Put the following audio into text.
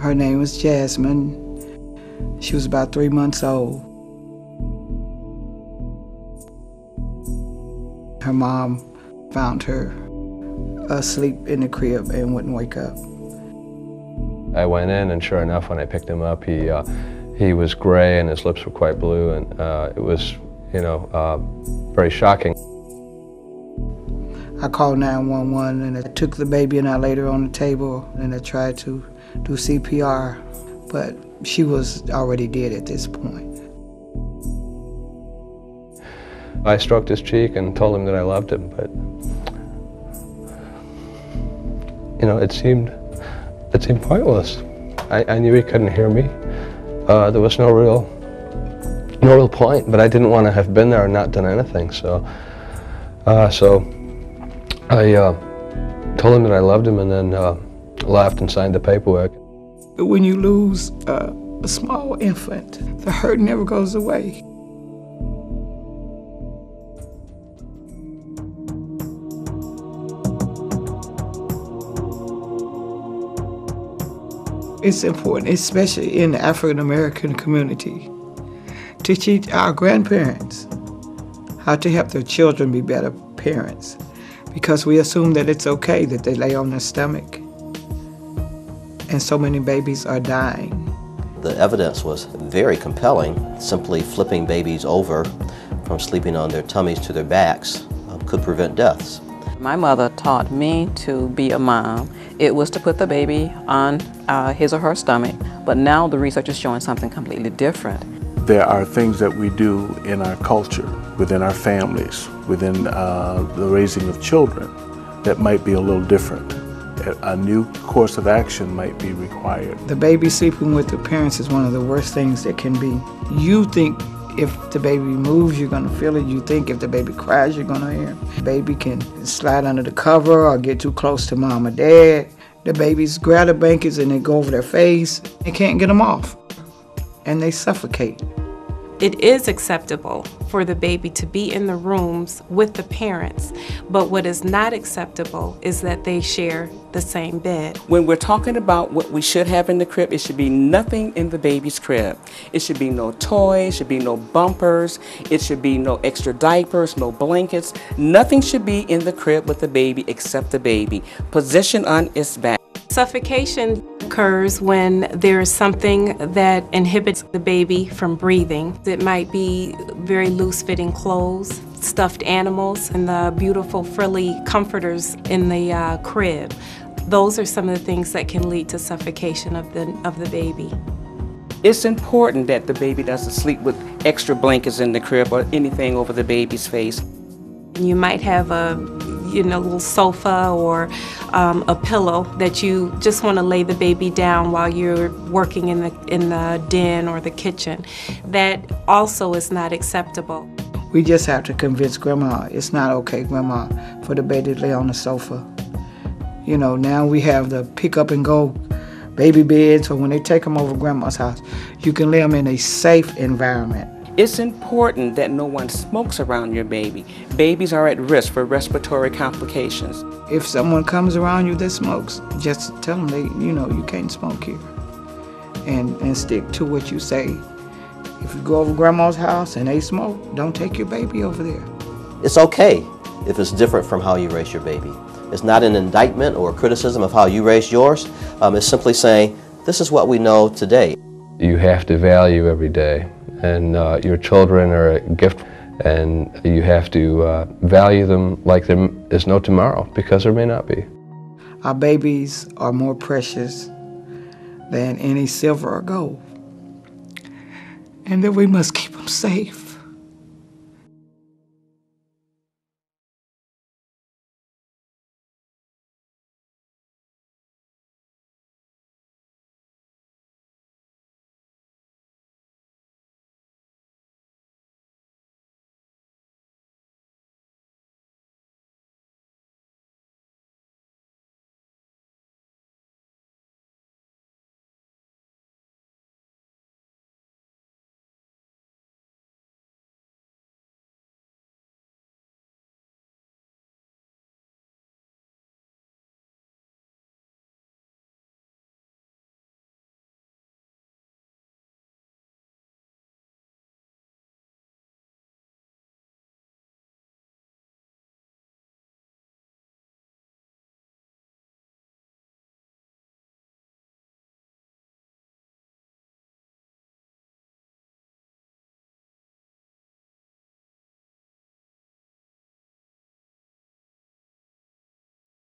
Her name was Jasmine. She was about 3 months old. Her mom found her asleep in the crib and wouldn't wake up. I went in, and sure enough, when I picked him up, he was gray and his lips were quite blue, and it was, very shocking. I called 911 and I took the baby and I laid her on the table and I tried to do CPR, but she was already dead at this point. I stroked his cheek and told him that I loved him, but it seemed pointless. I knew he couldn't hear me. There was no real point, but I didn't want to have been there and not done anything. So I told him that I loved him, and then left and signed the paperwork. When you lose a small infant, the hurt never goes away. It's important, especially in the African American community, to teach our grandparents how to help their children be better parents, because we assume that it's okay that they lay on their stomach, and so many babies are dying. The evidence was very compelling. Simply flipping babies over from sleeping on their tummies to their backs could prevent deaths. My mother taught me to be a mom. It was to put the baby on his or her stomach, but now the research is showing something completely different. There are things that we do in our culture, within our families, within the raising of children, that might be a little different. A new course of action might be required. The baby sleeping with the parents is one of the worst things that can be. You think if the baby moves, you're gonna feel it. You think if the baby cries, you're gonna hear it. The baby can slide under the cover or get too close to mom or dad. The babies grab the blankets and they go over their face. They can't get them off, and they suffocate. It is acceptable for the baby to be in the rooms with the parents, but what is not acceptable is that they share the same bed. When we're talking about what we should have in the crib, it should be nothing in the baby's crib. It should be no toys, should be no bumpers, it should be no extra diapers, no blankets. Nothing should be in the crib with the baby except the baby. Position on its back. Suffocation occurs when there is something that inhibits the baby from breathing. It might be very loose-fitting clothes, stuffed animals, and the beautiful frilly comforters in the crib. Those are some of the things that can lead to suffocation of the baby. It's important that the baby doesn't sleep with extra blankets in the crib or anything over the baby's face. You might have a little sofa or a pillow that you just want to lay the baby down while you're working in the den or the kitchen. That also is not acceptable. We just have to convince Grandma it's not okay, Grandma, for the baby to lay on the sofa. Now we have the pick up and go baby beds, or when they take them over Grandma's house, you can lay them in a safe environment. It's important that no one smokes around your baby. Babies are at risk for respiratory complications. If someone comes around you that smokes, just tell them you can't smoke here, and stick to what you say. If you go over Grandma's house and they smoke, don't take your baby over there. It's okay if it's different from how you raise your baby. It's not an indictment or a criticism of how you raised yours. It's simply saying, this is what we know today. You have to value every day, and your children are a gift, and you have to value them like there is no tomorrow, because there may not be. Our babies are more precious than any silver or gold, and that we must keep them safe.